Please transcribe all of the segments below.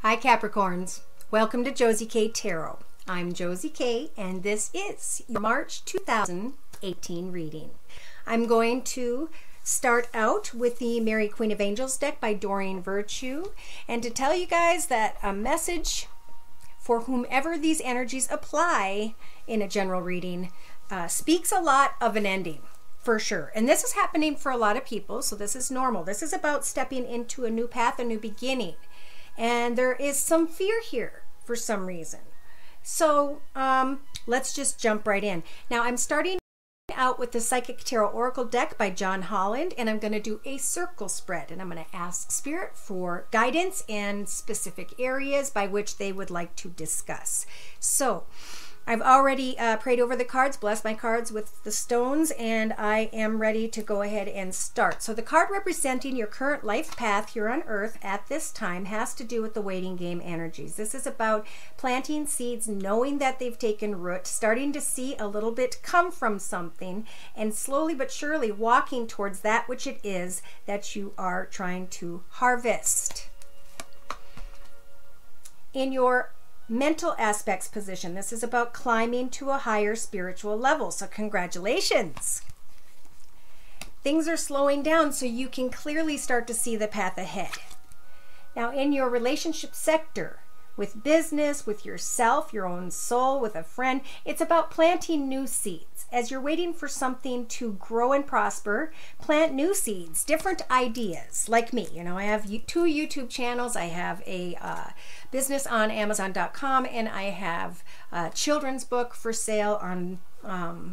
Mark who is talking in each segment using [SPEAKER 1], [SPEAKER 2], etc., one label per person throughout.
[SPEAKER 1] Hi Capricorns, welcome to Josie K Tarot. I'm Josie K and this is your March 2018 reading. I'm going to start out with the Mary Queen of Angels deck by Doreen Virtue, and to tell you guys that a message for whomever these energies apply in a general reading speaks a lot of an ending. For sure. And this is happening for a lot of people, so this is normal. This is about stepping into a new path, a new beginning. And there is some fear here for some reason. So let's just jump right in. Now I'm starting out with the Psychic Tarot Oracle deck by John Holland, and I'm going to do a circle spread. And I'm going to ask Spirit for guidance and specific areas by which they would like to discuss. So I've already prayed over the cards, blessed my cards with the stones, and I am ready to go ahead and start. So the card representing your current life path here on Earth at this time has to do with the waiting game energies. This is about planting seeds, knowing that they've taken root, starting to see a little bit come from something, and slowly but surely walking towards that which it is that you are trying to harvest. In your mental aspects position, this is about climbing to a higher spiritual level. So congratulations. Things are slowing down so you can clearly start to see the path ahead. Now in your relationship sector, with business, with yourself, your own soul, with a friend, it's about planting new seeds. As you're waiting for something to grow and prosper, plant new seeds, different ideas. Like me, you know, I have two YouTube channels. I have a business on Amazon.com, and I have a children's book for sale on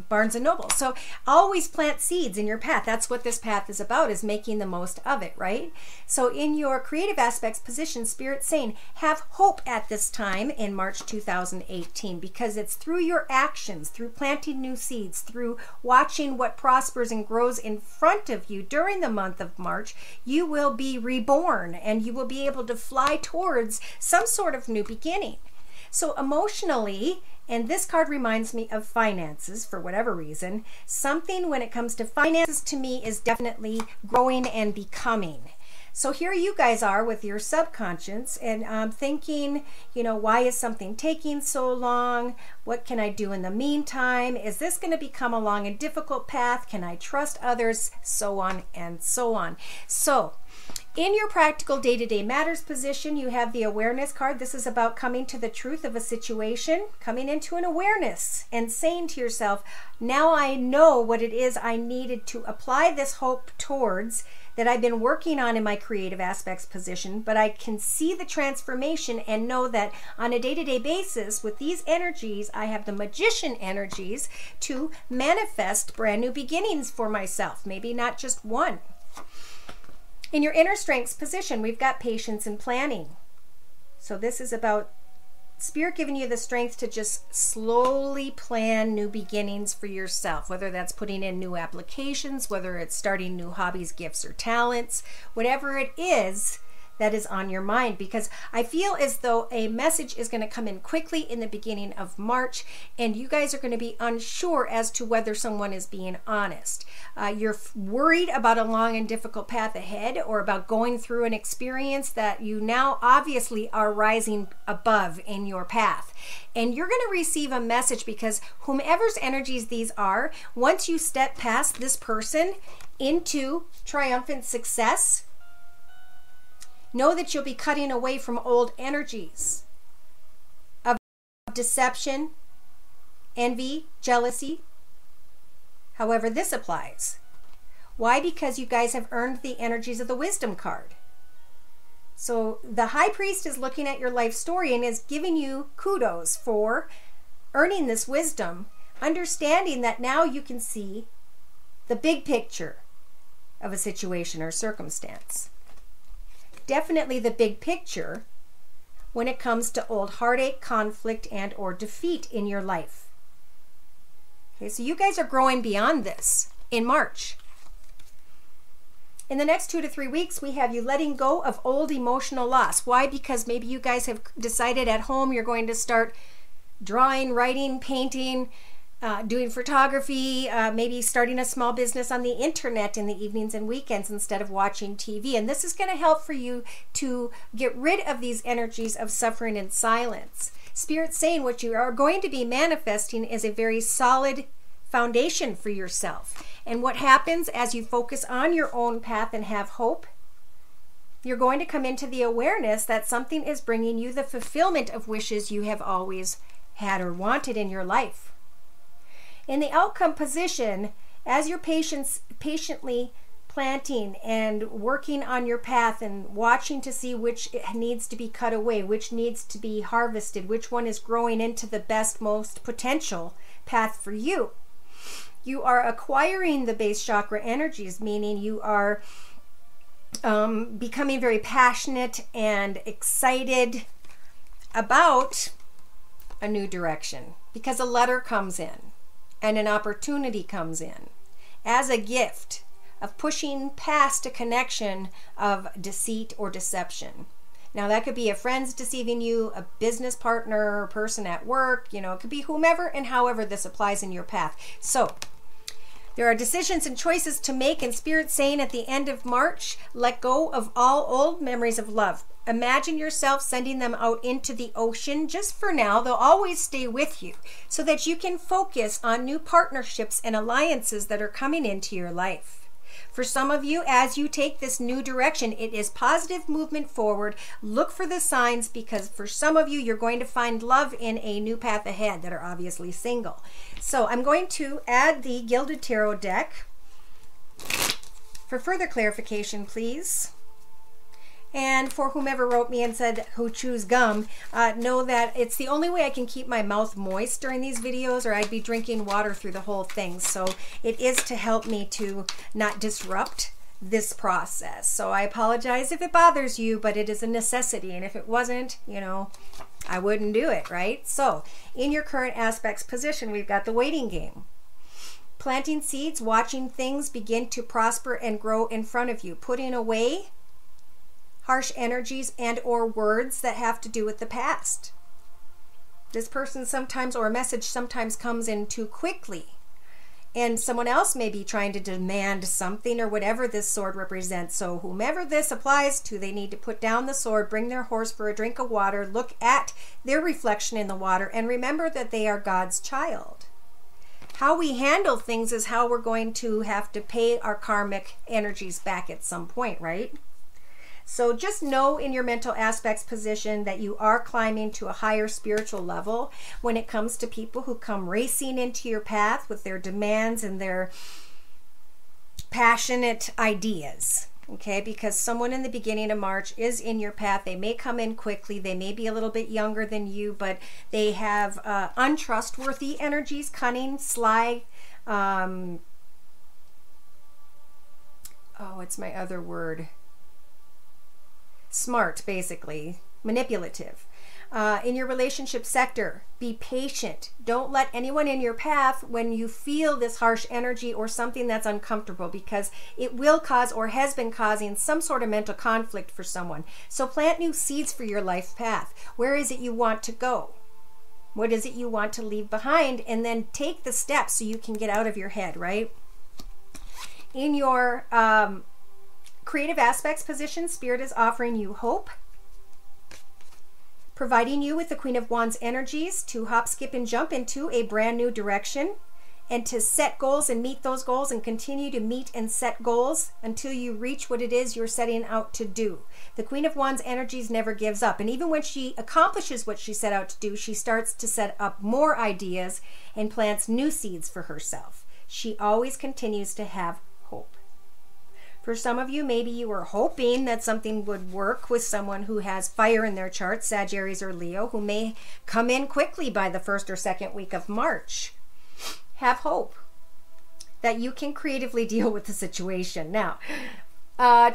[SPEAKER 1] Barnes & Noble. So always plant seeds in your path. That's what this path is about, is making the most of it, right? So in your creative aspects position, Spirit's saying, have hope at this time in March 2018, because it's through your actions, through planting new seeds, through watching what prospers and grows in front of you during the month of March, you will be reborn and you will be able to fly towards some sort of new beginning. So emotionally, and this card reminds me of finances for whatever reason, something when it comes to finances to me is definitely growing and becoming. So here you guys are with your subconscious and thinking, you know, why is something taking so long? What can I do in the meantime? Is this going to become a long and difficult path? Can I trust others? So on and so on. So in your practical day-to-day matters position, you have the awareness card. This is about coming to the truth of a situation, coming into an awareness and saying to yourself, now I know what it is I needed to apply this hope towards that I've been working on in my creative aspects position, but I can see the transformation and know that on a day-to-day basis with these energies, I have the magician energies to manifest brand new beginnings for myself, maybe not just one. In your inner strengths position, we've got patience and planning. So this is about Spirit giving you the strength to just slowly plan new beginnings for yourself, whether that's putting in new applications, whether it's starting new hobbies, gifts, or talents, whatever it is that is on your mind, because I feel as though a message is going to come in quickly in the beginning of March, and you guys are going to be unsure as to whether someone is being honest. You're worried about a long and difficult path ahead, or about going through an experience that you now obviously are rising above in your path. And you're going to receive a message, because whomever's energies these are, once you step past this person into triumphant success, know that you'll be cutting away from old energies of deception, envy, jealousy, however this applies. Why? Because you guys have earned the energies of the wisdom card. So the high priest is looking at your life story and is giving you kudos for earning this wisdom, understanding that now you can see the big picture of a situation or circumstance. Definitely the big picture when it comes to old heartache, conflict, and or defeat in your life. Okay, so you guys are growing beyond this in March. In the next 2 to 3 weeks, we have you letting go of old emotional loss. Why? Because maybe you guys have decided at home you're going to start drawing, writing, painting, doing photography, maybe starting a small business on the internet in the evenings and weekends instead of watching TV. And this is going to help for you to get rid of these energies of suffering and silence. Spirit's saying what you are going to be manifesting is a very solid foundation for yourself. And what happens as you focus on your own path and have hope, you're going to come into the awareness that something is bringing you the fulfillment of wishes you have always had or wanted in your life. In the outcome position, as you're patiently planting and working on your path and watching to see which needs to be cut away, which needs to be harvested, which one is growing into the best, most potential path for you, you are acquiring the base chakra energies, meaning you are becoming very passionate and excited about a new direction, because a letter comes in and an opportunity comes in as a gift of pushing past a connection of deceit or deception. Now, that could be a friend's deceiving you, a business partner, a person at work, you know, it could be whomever and however this applies in your path. So there are decisions and choices to make, and Spirit's saying at the end of March, let go of all old memories of love. Imagine yourself sending them out into the ocean just for now. They'll always stay with you so that you can focus on new partnerships and alliances that are coming into your life. For some of you, as you take this new direction, it is positive movement forward. Look for the signs, because for some of you, you're going to find love in a new path ahead that are obviously single. So I'm going to add the Gilded Tarot deck for further clarification, please. And for whomever wrote me and said who chews gum, know that it's the only way I can keep my mouth moist during these videos, or I'd be drinking water through the whole thing. So it is to help me to not disrupt this process. So I apologize if it bothers you, but it is a necessity. And if it wasn't, you know, I wouldn't do it, right? So in your current aspects position, we've got the waiting game. Planting seeds, watching things begin to prosper and grow in front of you. Putting away harsh energies and or words that have to do with the past. This person sometimes, or a message sometimes, comes in too quickly, and someone else may be trying to demand something or whatever this sword represents. So whomever this applies to, they need to put down the sword, bring their horse for a drink of water, look at their reflection in the water, and remember that they are God's child. How we handle things is how we're going to have to pay our karmic energies back at some point, right? So just know in your mental aspects position that you are climbing to a higher spiritual level when it comes to people who come racing into your path with their demands and their passionate ideas. Okay, because someone in the beginning of March is in your path. They may come in quickly. They may be a little bit younger than you, but they have untrustworthy energies, cunning, sly. What's my other word? Smart, basically, manipulative. In your relationship sector, be patient. Don't let anyone in your path when you feel this harsh energy or something that's uncomfortable, because it will cause or has been causing some sort of mental conflict for someone. So plant new seeds for your life path. Where is it you want to go? What is it you want to leave behind? And then take the steps so you can get out of your head, right? In your creative aspects position, Spirit is offering you hope, providing you with the Queen of Wands energies to hop, skip, and jump into a brand new direction, and to set goals and meet those goals and continue to meet and set goals until you reach what it is you're setting out to do. The Queen of Wands energies never gives up, and even when she accomplishes what she set out to do, she starts to set up more ideas and plants new seeds for herself. She always continues to have hope. For some of you, maybe you were hoping that something would work with someone who has fire in their chart, Sagittarius or Leo, who may come in quickly by the first or second week of March. Have hope that you can creatively deal with the situation. Now,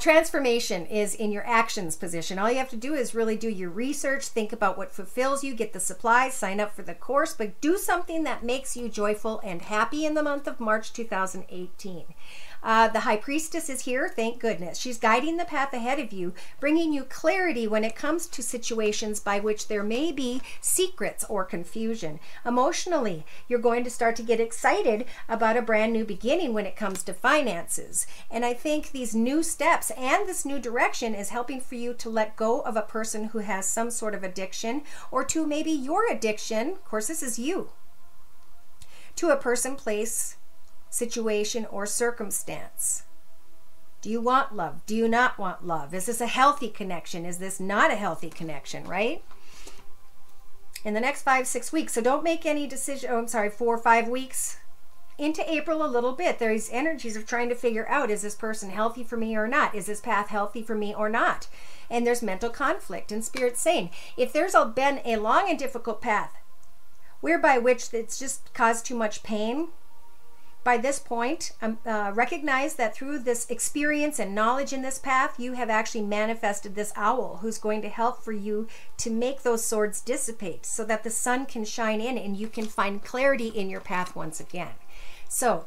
[SPEAKER 1] transformation is in your actions position. All you have to do is really do your research, think about what fulfills you, get the supplies, sign up for the course, but do something that makes you joyful and happy in the month of March 2018. The High Priestess is here, thank goodness. She's guiding the path ahead of you, bringing you clarity when it comes to situations by which there may be secrets or confusion. Emotionally, you're going to start to get excited about a brand new beginning when it comes to finances. And I think these new steps and this new direction is helping for you to let go of a person who has some sort of addiction, or to maybe your addiction, of course this is you, to a person, place, situation, or circumstance. Do you want love? Do you not want love? Is this a healthy connection? Is this not a healthy connection, right? In the next 5-6 weeks. So don't make any decision. Oh, I'm sorry, 4 or 5 weeks into April a little bit. There's energies of trying to figure out, is this person healthy for me or not? Is this path healthy for me or not? And there's mental conflict. And Spirit's saying, if there's been a long and difficult path whereby which it's just caused too much pain, by this point, recognize that through this experience and knowledge in this path, you have actually manifested this owl who's going to help for you to make those swords dissipate so that the sun can shine in and you can find clarity in your path once again. So,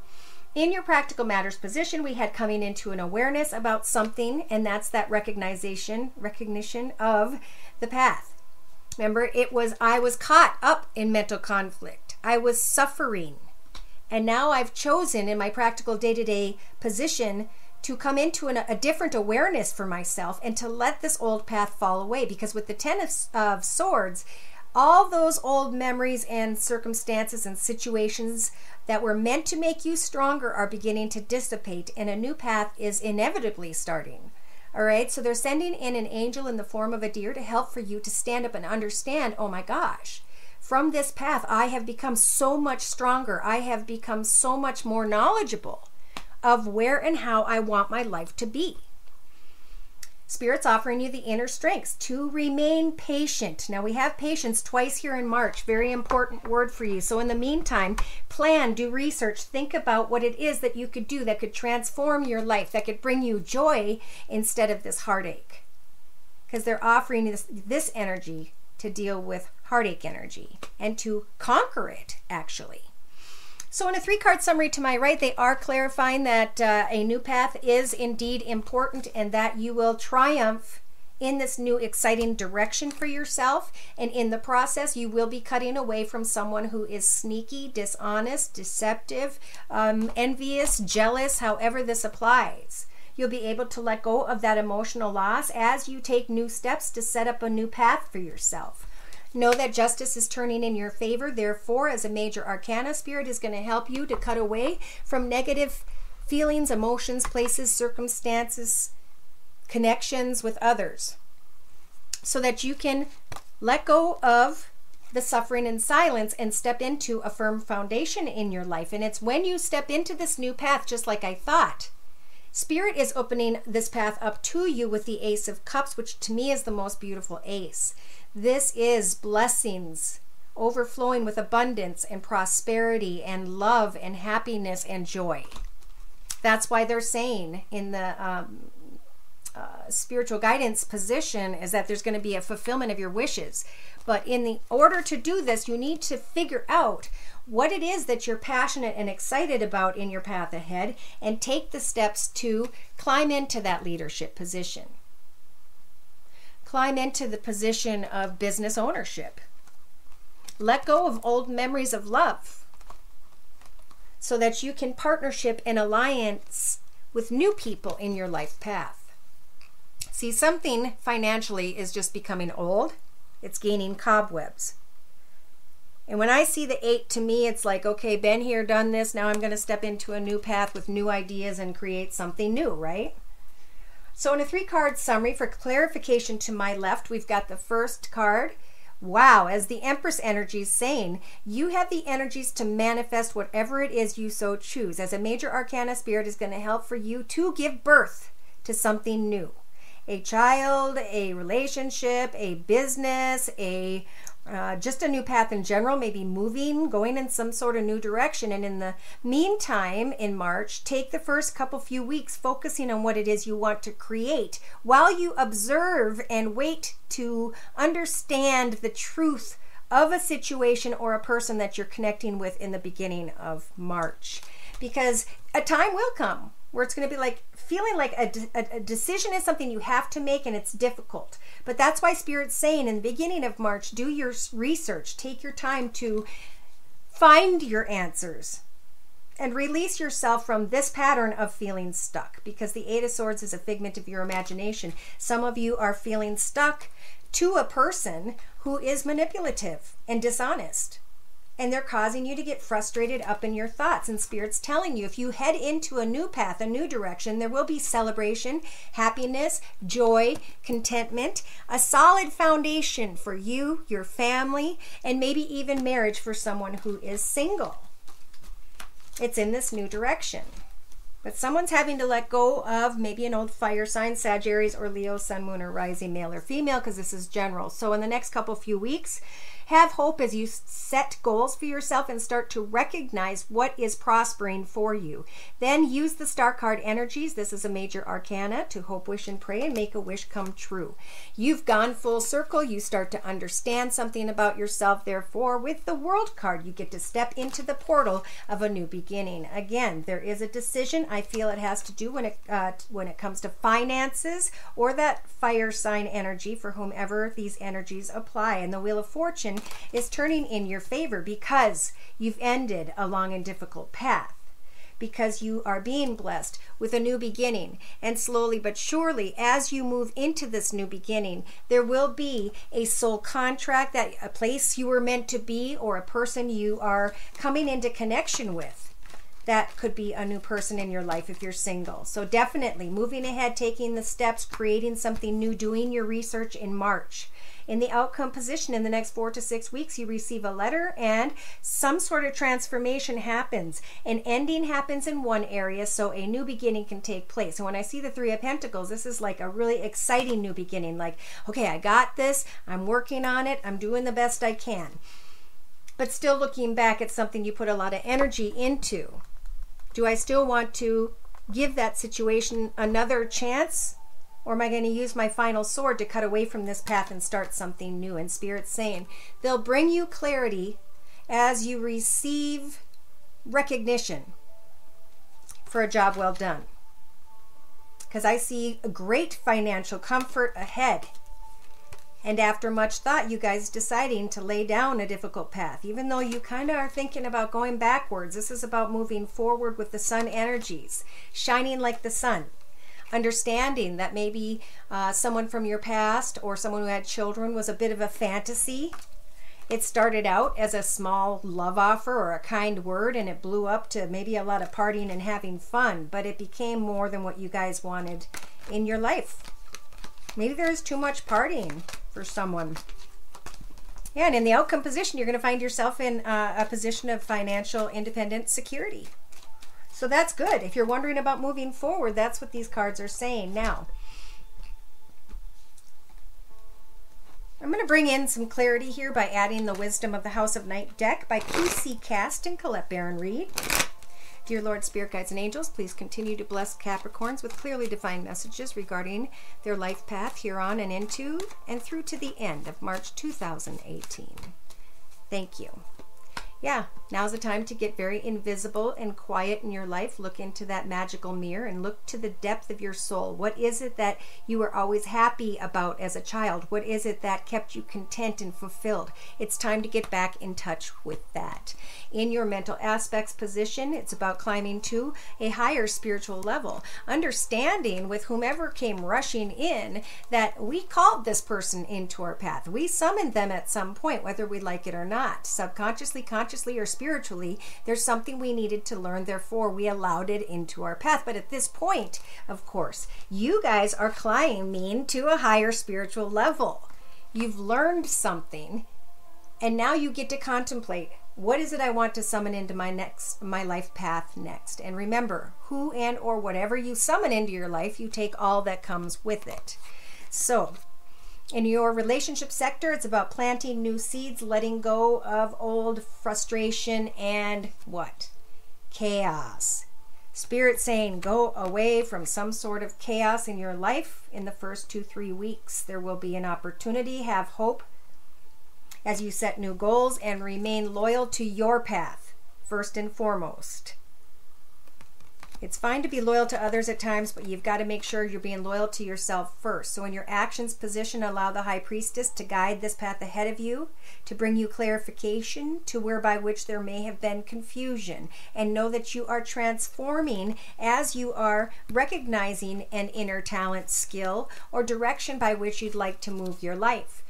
[SPEAKER 1] in your practical matters position, we had coming into an awareness about something, and that's that recognition of the path. Remember, I was caught up in mental conflict. I was suffering. And now I've chosen in my practical day-to-day position to come into a different awareness for myself and to let this old path fall away. Because with the Ten of Swords, all those old memories and circumstances and situations that were meant to make you stronger are beginning to dissipate, and a new path is inevitably starting. All right, so they're sending in an angel in the form of a deer to help for you to stand up and understand, oh my gosh, from this path I have become so much stronger. I have become so much more knowledgeable of where and how I want my life to be. Spirit's offering you the inner strength to remain patient. Now we have patience twice here in March. Very important word for you. So in the meantime, plan, do research, think about what it is that you could do that could transform your life, that could bring you joy instead of this heartache. Because they're offering this energy to deal with heartache energy and to conquer it, actually. So in a 3-card summary to my right, they are clarifying that a new path is indeed important and that you will triumph in this new exciting direction for yourself. And in the process, you will be cutting away from someone who is sneaky, dishonest, deceptive, envious, jealous, however this applies. You'll be able to let go of that emotional loss as you take new steps to set up a new path for yourself. Know that justice is turning in your favor. Therefore, as a major arcana, Spirit is going to help you to cut away from negative feelings, emotions, places, circumstances, connections with others, so that you can let go of the suffering and silence and step into a firm foundation in your life. And it's when you step into this new path, just like I thought, Spirit is opening this path up to you with the Ace of Cups, which to me is the most beautiful ace. This is blessings overflowing with abundance and prosperity and love and happiness and joy. That's why they're saying in the spiritual guidance position is that there's going to be a fulfillment of your wishes. But in the order to do this, you need to figure out what it is that you're passionate and excited about in your path ahead and take the steps to climb into that leadership position. Climb into the position of business ownership. Let go of old memories of love so that you can partnership and alliance with new people in your life path. See, something financially is just becoming old. It's gaining cobwebs. And when I see the 8, to me, it's like, okay, been here, done this. Now I'm going to step into a new path with new ideas and create something new, right? So in a 3-card summary, for clarification to my left, we've got the first card. Wow, as the Empress energy is saying, you have the energies to manifest whatever it is you so choose. As a major arcana, Spirit is going to help for you to give birth to something new. A child, a relationship, a business, just a new path in general, maybe moving, going in some sort of new direction. And in the meantime, in March, take the first few weeks focusing on what it is you want to create while you observe and wait to understand the truth of a situation or a person that you're connecting with in the beginning of March. Because a time will come where it's going to be like feeling like a decision is something you have to make and it's difficult. But that's why Spirit's saying in the beginning of March, do your research, take your time to find your answers and release yourself from this pattern of feeling stuck, because the Eight of Swords is a figment of your imagination. Some of you are feeling stuck to a person who is manipulative and dishonest, and they're causing you to get frustrated up in your thoughts. And Spirit's telling you, if you head into a new path, a new direction, there will be celebration, happiness, joy, contentment, a solid foundation for you, your family, and maybe even marriage for someone who is single. It's in this new direction. But someone's having to let go of maybe an old fire sign, Sagittarius or Leo, Sun, Moon, or Rising, male or female, because this is general. So in the next few weeks, have hope as you set goals for yourself and start to recognize what is prospering for you. Then use the star card energies. This is a major arcana to hope, wish, and pray and make a wish come true. You've gone full circle. You start to understand something about yourself. Therefore, with the World card, you get to step into the portal of a new beginning. Again, there is a decision. I feel it has to do when it comes to finances or that fire sign energy for whomever these energies apply. And the Wheel of Fortune is turning in your favor because you've ended a long and difficult path, because you are being blessed with a new beginning. And slowly but surely, as you move into this new beginning, there will be a soul contract, that a place you were meant to be, or a person you are coming into connection with. That could be a new person in your life if you're single. So definitely moving ahead, taking the steps, creating something new, doing your research in March. In the outcome position, in the next 4 to 6 weeks, you receive a letter and some sort of transformation happens. An ending happens in one area, so a new beginning can take place. And when I see the Three of Pentacles, this is like a really exciting new beginning. Like, okay, I got this. I'm working on it. I'm doing the best I can. But still looking back at something you put a lot of energy into. Do I still want to give that situation another chance? Or am I going to use my final sword to cut away from this path and start something new? And Spirit's saying they'll bring you clarity as you receive recognition for a job well done. Because I see a great financial comfort ahead. And after much thought, you guys deciding to lay down a difficult path. Even though you kind of are thinking about going backwards, this is about moving forward with the sun energies, shining like the sun. Understanding that maybe someone from your past or someone who had children was a bit of a fantasy. It started out as a small love offer or a kind word, and it blew up to maybe a lot of partying and having fun, but it became more than what you guys wanted in your life. Maybe there is too much partying for someone. Yeah, and in the outcome position, you're going to find yourself in a position of financial independent security. So that's good. If you're wondering about moving forward, that's what these cards are saying now. I'm going to bring in some clarity here by adding the Wisdom of the House of Night deck by PC Cast and Colette Baron Reed. Dear Lord, Spirit Guides, and Angels, please continue to bless Capricorns with clearly defined messages regarding their life path here on and into and through to the end of March 2018. Thank you. Yeah, now's the time to get very invisible and quiet in your life. Look into that magical mirror and look to the depth of your soul. What is it that you were always happy about as a child? What is it that kept you content and fulfilled? It's time to get back in touch with that. In your mental aspects position, it's about climbing to a higher spiritual level. Understanding with whomever came rushing in that we called this person into our path. We summoned them at some point, whether we like it or not. Subconsciously, consciously, or spiritually, there's something we needed to learn, therefore we allowed it into our path. But at this point, of course, you guys are climbing to a higher spiritual level. You've learned something, and now you get to contemplate, what is it I want to summon into my life path next? And remember, who and or whatever you summon into your life, you take all that comes with it. So in your relationship sector, it's about planting new seeds, letting go of old frustration and what? Chaos. Spirit saying go away from some sort of chaos in your life in the first 2-3 weeks. There will be an opportunity. Have hope as you set new goals and remain loyal to your path first and foremost. It's fine to be loyal to others at times, but you've got to make sure you're being loyal to yourself first. So in your actions position, allow the High Priestess to guide this path ahead of you, to bring you clarification to whereby which there may have been confusion. And know that you are transforming as you are recognizing an inner talent, skill, or direction by which you'd like to move your life.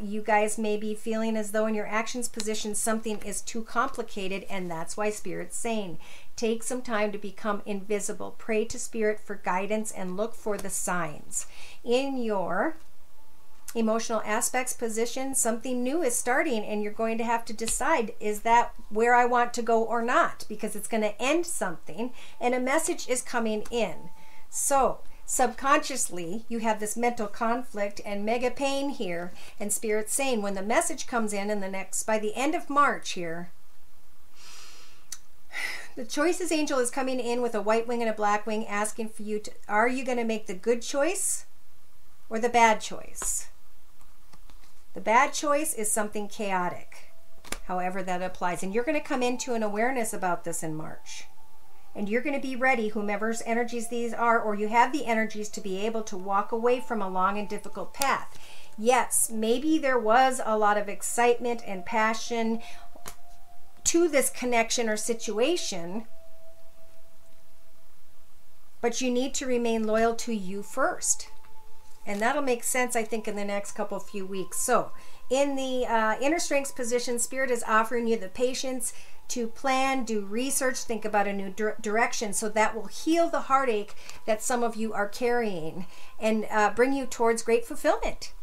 [SPEAKER 1] You guys may be feeling as though in your actions position something is too complicated, and that's why Spirit's saying take some time to become invisible. Pray to Spirit for guidance and look for the signs. In your emotional aspects position, something new is starting, and you're going to have to decide, is that where I want to go or not? Because it's going to end something, and a message is coming in. So subconsciously, you have this mental conflict and mega pain here, and Spirit's saying when the message comes in by the end of March here, the Choices Angel is coming in with a white wing and a black wing, asking for you to, are you going to make the good choice or the bad choice? The bad choice is something chaotic, however that applies, and you're going to come into an awareness about this in March. And you're going to be ready, whomever's energies these are, or you have the energies to be able to walk away from a long and difficult path. Yes, maybe there was a lot of excitement and passion to this connection or situation, but you need to remain loyal to you first. And that'll make sense, I think, in the next few weeks. So in the inner strengths position, Spirit is offering you the patience to plan, do research, think about a new direction, so that will heal the heartache that some of you are carrying and bring you towards great fulfillment.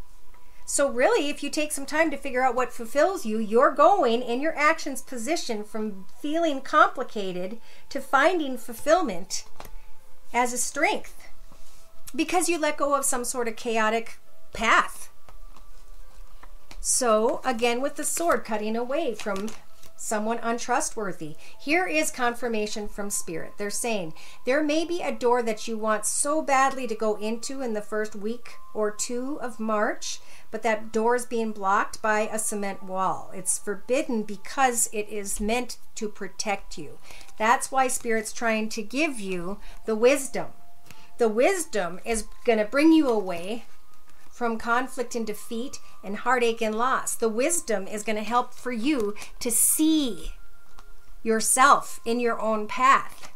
[SPEAKER 1] So really, if you take some time to figure out what fulfills you, you're going in your actions position from feeling complicated to finding fulfillment as a strength, because you let go of some sort of chaotic path. So again, with the sword, cutting away from someone untrustworthy. Here is confirmation from Spirit. They're saying there may be a door that you want so badly to go into in the first week or two of March, but that door is being blocked by a cement wall. It's forbidden because it is meant to protect you. That's why Spirit's trying to give you the wisdom. The wisdom is going to bring you away from conflict and defeat and heartache and loss. The wisdom is going to help for you to see yourself in your own path.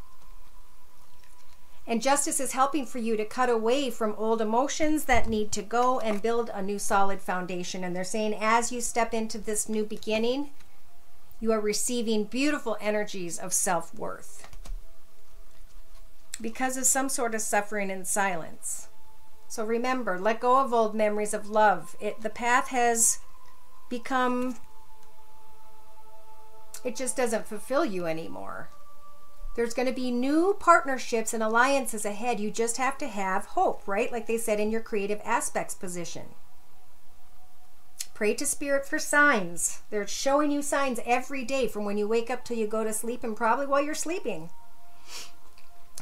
[SPEAKER 1] And justice is helping for you to cut away from old emotions that need to go and build a new solid foundation. And they're saying as you step into this new beginning, you are receiving beautiful energies of self-worth because of some sort of suffering in silence. So remember, let go of old memories of love. The path has become, it just doesn't fulfill you anymore. There's going to be new partnerships and alliances ahead. You just have to have hope, right? Like they said in your creative aspects position. Pray to Spirit for signs. They're showing you signs every day from when you wake up till you go to sleep, and probably while you're sleeping.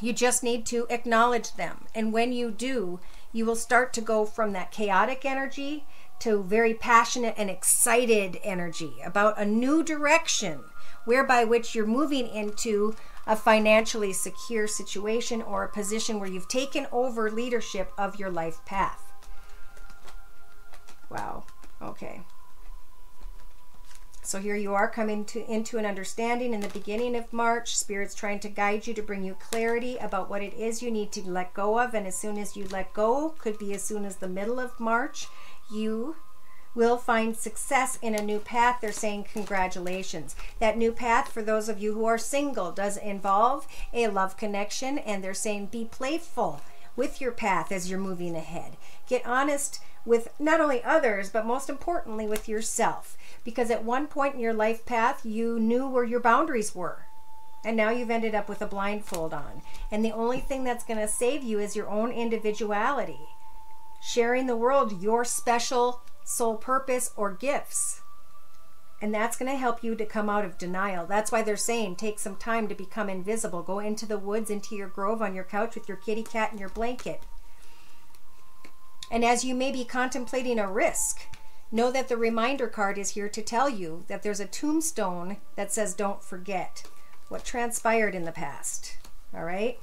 [SPEAKER 1] You just need to acknowledge them. And when you do, you will start to go from that chaotic energy to very passionate and excited energy about a new direction, whereby which you're moving into a financially secure situation or a position where you've taken over leadership of your life path. Wow. Okay. So here you are coming into an understanding in the beginning of March. Spirit's trying to guide you to bring you clarity about what it is you need to let go of. And as soon as you let go, could be as soon as the middle of March, you will find success in a new path. They're saying congratulations. That new path, for those of you who are single, does involve a love connection. And they're saying be playful with your path as you're moving ahead. Get honest with not only others, but most importantly with yourself. Because at one point in your life path, you knew where your boundaries were. And now you've ended up with a blindfold on. And the only thing that's going to save you is your own individuality. Sharing the world your special soul purpose or gifts. And that's going to help you to come out of denial. That's why they're saying take some time to become invisible. Go into the woods, into your grove, on your couch with your kitty cat and your blanket. And as you may be contemplating a risk, know that the reminder card is here to tell you that there's a tombstone that says don't forget what transpired in the past. all right?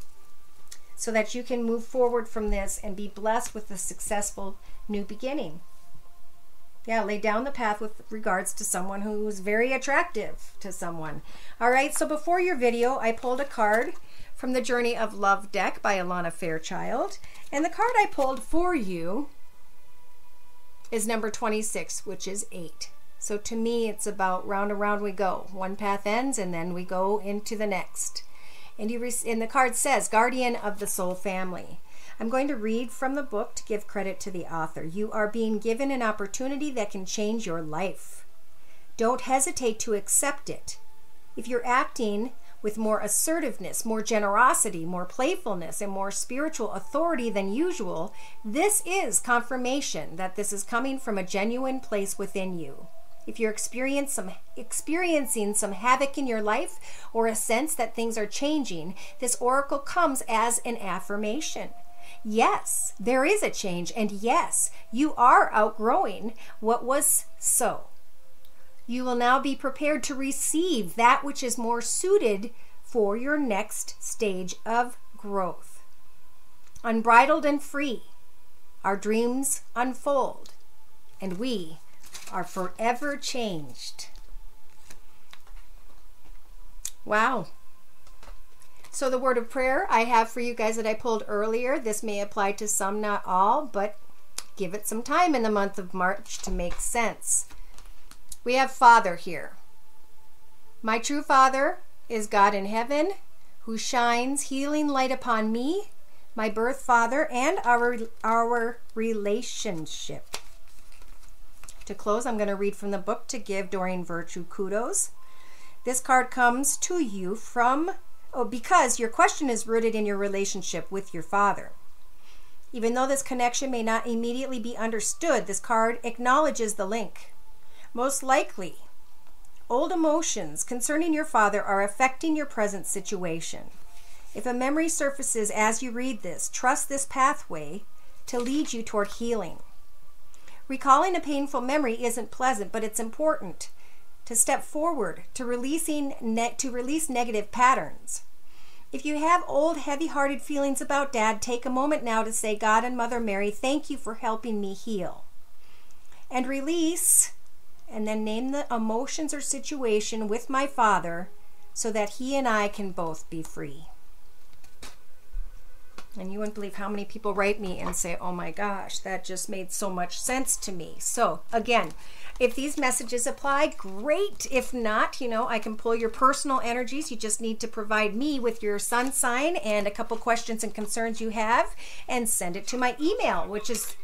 [SPEAKER 1] So that you can move forward from this and be blessed with a successful new beginning. Yeah, lay down the path with regards to someone who is very attractive to someone. All right, so before your video, I pulled a card from the Journey of Love deck by Alana Fairchild. And the card I pulled for you is number 26, which is 8. So to me, it's about round and round we go. One path ends and then we go into the next. And the card says, Guardian of the Soul Family. I'm going to read from the book to give credit to the author. You are being given an opportunity that can change your life. Don't hesitate to accept it. If you're acting with more assertiveness, more generosity, more playfulness, and more spiritual authority than usual, this is confirmation that this is coming from a genuine place within you. If you're experiencing some havoc in your life or a sense that things are changing, this oracle comes as an affirmation. Yes, there is a change, and yes, you are outgrowing what was so. You will now be prepared to receive that which is more suited for your next stage of growth. Unbridled and free, our dreams unfold, and we are forever changed. Wow. So the word of prayer I have for you guys that I pulled earlier, this may apply to some, not all, but give it some time in the month of March to make sense. We have Father here. My true Father is God in heaven, who shines healing light upon me, my birth father, and our relationship. To close, I'm going to read from the book to give Doreen Virtue kudos. This card comes to you because your question is rooted in your relationship with your father. Even though this connection may not immediately be understood, this card acknowledges the link. Most likely, old emotions concerning your father are affecting your present situation. If a memory surfaces as you read this, trust this pathway to lead you toward healing. Recalling a painful memory isn't pleasant, but it's important to step forward to release negative patterns. If you have old, heavy-hearted feelings about Dad, take a moment now to say, God and Mother Mary, thank you for helping me heal. And release, and then name the emotions or situation with my father so that he and I can both be free. And you wouldn't believe how many people write me and say, oh my gosh, that just made so much sense to me. So again, if these messages apply, great. If not, I can pull your personal energies. You just need to provide me with your sun sign and a couple questions and concerns you have and send it to my email, which is,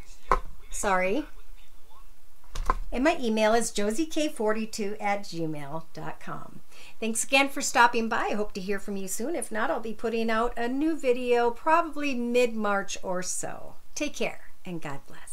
[SPEAKER 1] and my email is josiek42@gmail.com. Thanks again for stopping by. I hope to hear from you soon. If not, I'll be putting out a new video probably mid-March or so. Take care and God bless.